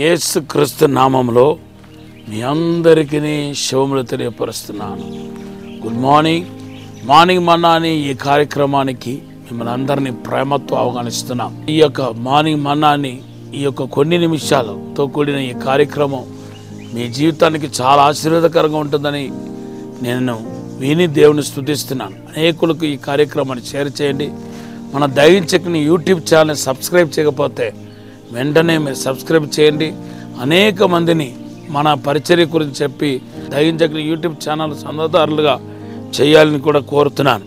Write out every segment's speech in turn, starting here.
యేసుక్రీస్తు నామములో మీ అందరికీ శుభములు తెలియపరుస్తున్నాను. Good morning. మార్నింగ్ మన్నా అని ఈ కార్యక్రమానికి మిమ్మల్ని అందరినీ ప్రేమతో ఆహ్వానిస్తున్నాం. ఈ యొక్క మార్నింగ్ మన్నాని ఈ యొక్క కొన్ని నిమిషాలతో కూడిన ఈ కార్యక్రమం మీ జీవితానికి చాలా ఆశీర్వాదకరంగా ఉంటుందని నేను విని దేవుని స్తుతిస్తున్నాను. అనేకులకు ఈ కార్యక్రమాన్ని షేర్ చేయండి. మన దైవం చెక్ని యూట్యూబ్ ఛానల్ సబ్స్క్రైబ్ చేయకపోతే వెంటనే మీరు సబ్స్క్రైబ్ చేయండి. అనేక మందిని మన పరిచర్య గురించి చెప్పి దైవం చెక్ని యూట్యూబ్ ఛానల్ సొంతదారులుగా చేయాలని కూడా కోరుతున్నాను.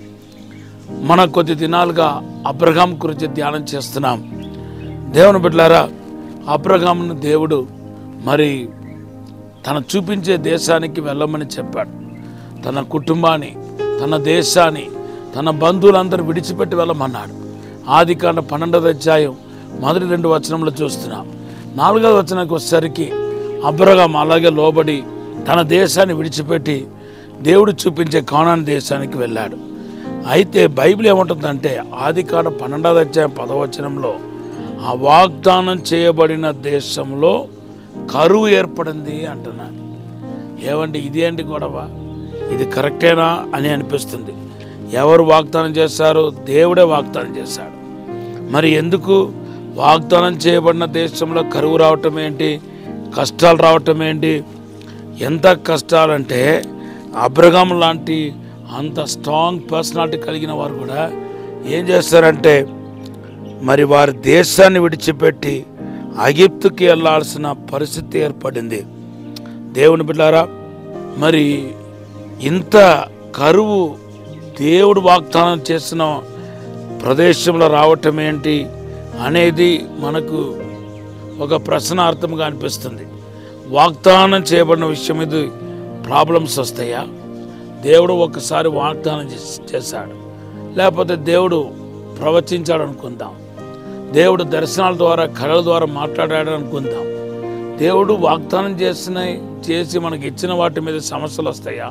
మన కొద్ది దినాలుగా అబ్రహాం గురించి ధ్యానం చేస్తున్నాం. దేవుని బిడ్డలారా, అబ్రహామును దేవుడు మరి తన చూపించే దేశానికి వెళ్ళమని చెప్పాడు. తన కుటుంబాన్ని, తన దేశాన్ని, తన బంధువులందరూ విడిచిపెట్టి వెళ్ళమన్నాడు. ఆదికాండ 12వ అధ్యాయం మొదటి 2 వచనంలో చూస్తున్నాం. 4వ వచనానికి వచ్చేసరికి అబ్రహాం అలాగే లోబడి తన దేశాన్ని విడిచిపెట్టి దేవుడు చూపించే కానాను దేశానికి వెళ్ళాడు. అయితే బైబిల్ ఏముంటుందంటే ఆదికాండ 12వ అధ్యాయం 10వ వచనంలో ఆ వాగ్దానం చేయబడిన దేశంలో కరువు ఏర్పడింది అంటున్నాడు. ఏమండి, ఇది ఏంటి గొడవ? ఇది కరెక్టేనా అని అనిపిస్తుంది. ఎవరు వాగ్దానం చేశారో? దేవుడే వాగ్దానం చేశాడు. మరి ఎందుకు వాగ్దానం చేయబడిన దేశంలో కరువు రావటం ఏంటి, కష్టాలు రావటం ఏంటి? ఎంత కష్టాలంటే అబ్రహాం లాంటి అంత స్ట్రాంగ్ పర్సనాలిటీ కలిగిన వారు కూడా ఏం చేస్తారంటే మరి వారి దేశాన్ని విడిచిపెట్టి ఐగుప్తుకి వెళ్ళాల్సిన పరిస్థితి ఏర్పడింది. దేవుని బిడ్డారా, మరి ఇంత కరువు దేవుడు వాగ్దానం చేసిన ప్రదేశంలో రావటం ఏంటి అనేది మనకు ఒక ప్రశ్నార్థంగా అనిపిస్తుంది. వాగ్దానం చేయబడిన విషయం మీద ప్రాబ్లమ్స్ వస్తాయా? దేవుడు ఒకసారి వాగ్దానం చేశాడు, లేకపోతే దేవుడు ప్రవచించాడు అనుకుందాం, దేవుడు దర్శనాల ద్వారా కళల ద్వారా మాట్లాడాడు అనుకుందాం. దేవుడు వాగ్దానం చేసి మనకి ఇచ్చిన వాటి మీద సమస్యలు వస్తాయా,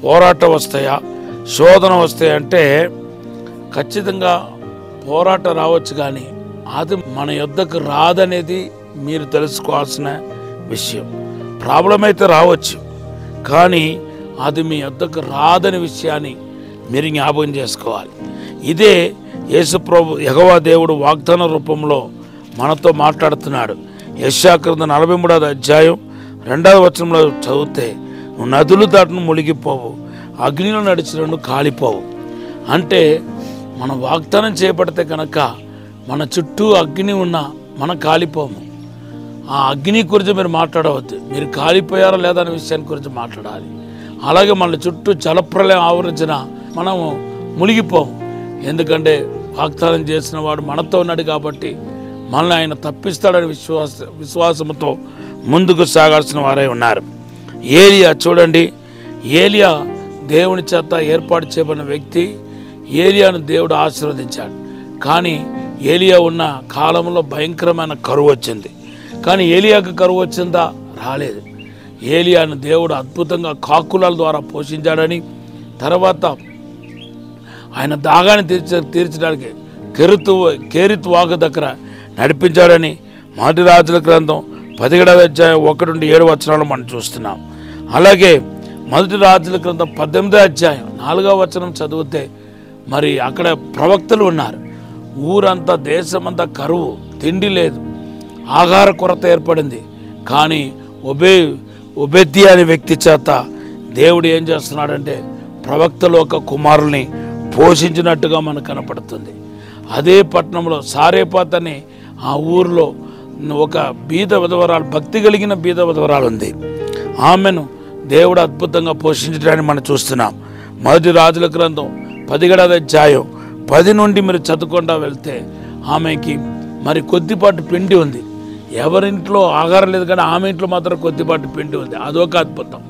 పోరాటం వస్తాయా, శోధన వస్తాయి అంటే ఖచ్చితంగా పోరాటం రావచ్చు, కానీ అది మన యొద్దకు రాదనేది మీరు తెలుసుకోవాల్సిన విషయం. ప్రాబ్లం అయితే రావచ్చు, కానీ అది మీ యొద్దకు రాదని విషయాన్ని మీరు జ్ఞాపకం చేసుకోవాలి. ఇదే యేసుప్రభు యెహోవా దేవుడు వాగ్దాన రూపంలో మనతో మాట్లాడుతున్నాడు. యెషయా గ్రంథం 43వ అధ్యాయం 2వ వచనంలో చదివితే, నువ్వు నదులు దాటును మునిగిపోవు, అగ్నిలో నడిచినను కాలిపోవు. అంటే మనం వాగ్దానం చేపడితే కనుక మన చుట్టూ అగ్ని ఉన్నా మనం కాలిపోము. ఆ అగ్ని గురించి మీరు మాట్లాడవద్దు, మీరు కాలిపోయారా లేదా అనే విషయాన్ని గురించి మాట్లాడాలి. అలాగే మన చుట్టూ జలప్రలయం ఆవరించిన మనము మునిగిపోము. ఎందుకంటే వాగ్దానం చేసిన వాడు మనతో ఉన్నాడు కాబట్టి మనల్ని ఆయన తప్పిస్తాడని విశ్వాసంతో ముందుకు సాగాల్సిన వారై ఉన్నారు. ఏలియా చూడండి, ఏలియా దేవుని చేత ఏర్పాటు చేయబడిన వ్యక్తి. ఏలియాను దేవుడు ఆశీర్వదించాడు, కానీ ఏలియా ఉన్న కాలంలో భయంకరమైన కరువు వచ్చింది. కానీ ఏలియాకు కరువు వచ్చిందా? రాలేదు. ఏలియాను దేవుడు అద్భుతంగా కాకుల ద్వారా పోషించాడని, తర్వాత ఆయన దాగాన్ని తీర్చడానికి కేరితు వాగు దగ్గర నడిపించాడని మొదటి రాజుల గ్రంథం 17వ అధ్యాయం 1-7 వచనాలు మనం చూస్తున్నాం. అలాగే మొదటి రాజుల గ్రంథం 18వ అధ్యాయం 4వ వచనం చదివితే మరి అక్కడ ప్రవక్తలు ఉన్నారు. ఊరంతా దేశమంతా కరువు, తిండి లేదు, ఆహార కొరత ఏర్పడింది. కానీ ఒబేద్య అనే వ్యక్తి చేత దేవుడు ఏం చేస్తున్నాడంటే ప్రవక్తలు ఒక కుమారుల్ని పోషించినట్టుగా మనకు కనపడుతుంది. అదే పట్టణంలో సారేపాత్ అనే ఆ ఊరిలో ఒక బీద విధవరాలు, భక్తి కలిగిన బీద విధవరాలు ఉంది. ఆమెను దేవుడు అద్భుతంగా పోషించడాన్ని మనం చూస్తున్నాం. మొదటి రాజుల గ్రంథం 17వ అధ్యాయం 10 నుండి మీరు చదువుకుండా వెళ్తే ఆమెకి మరి కొద్దిపాటి పిండి ఉంది. ఎవరింట్లో ఆహారం లేదు, కానీ ఆమె ఇంట్లో మాత్రం కొద్దిపాటి పిండి ఉంది. అదొక అద్భుతం.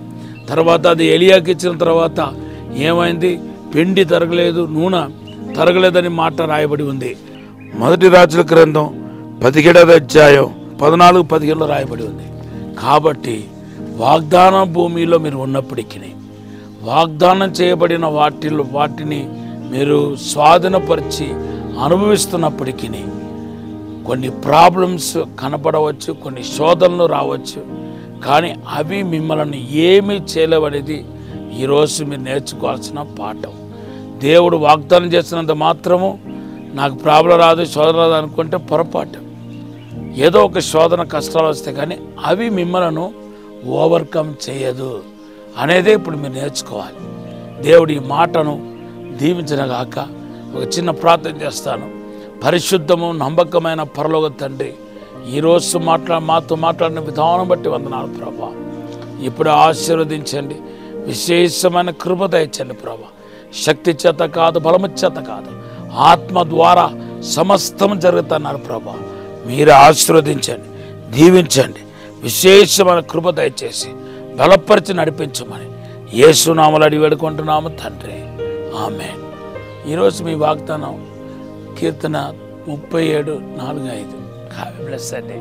తర్వాత అది ఎలియాకి ఇచ్చిన తర్వాత ఏమైంది? పిండి తరగలేదు, నూనె తరగలేదని మాట రాయబడి ఉంది. మొదటి రాజుల గ్రంథం 17వ అధ్యాయం 14-15లో రాయబడి ఉంది. కాబట్టి వాగ్దాన భూమిలో మీరు ఉన్నప్పటికీ, వాగ్దానం చేయబడిన వాటిని మీరు స్వాధీనపరిచి అనుభవిస్తున్నప్పటికీ కొన్ని ప్రాబ్లమ్స్ కనపడవచ్చు, కొన్ని శోధనలు రావచ్చు, కానీ అవి మిమ్మల్ని ఏమీ చేయలేవనేది ఈరోజు మీరు నేర్చుకోవాల్సిన పాఠం. దేవుడు వాగ్దానం చేసినంత మాత్రము నాకు ప్రాబ్లం రాదు, శోధన రాదు అనుకుంటే పొరపాటు. ఏదో ఒక శోధన కష్టాలు వస్తాయి, కానీ అవి మిమ్మల్ని ఓవర్కమ్ చేయదు అనేదే ఇప్పుడు మీరు నేర్చుకోవాలి. దేవుడి ఈ మాటను దీవించనగాక. ఒక చిన్న ప్రార్థన చేస్తాను. పరిశుద్ధము నమ్మకమైన పరలోక తండ్రి, ఈరోజు మాతో మాట్లాడిన విధానం బట్టి వందనాలు ప్రభా. ఇప్పుడు ఆశీర్వదించండి, విశేషమైన కృప దయచండి ప్రభా. శక్తి చేత కాదు, బలము చేత కాదు, ఆత్మ ద్వారా సమస్తం జరుగుతున్నారు ప్రభా. మీరు ఆశీర్వదించండి, దీవించండి, విశేషమైన కృప దయచేసి బలపరిచి నడిపించమని యేసునామములో అడిగి వేడుకుంటున్నాము తండ్రి, ఆమేన్. ఈరోజు మీ వాగ్దానం కీర్తన 37:4-5. Have a blessed day.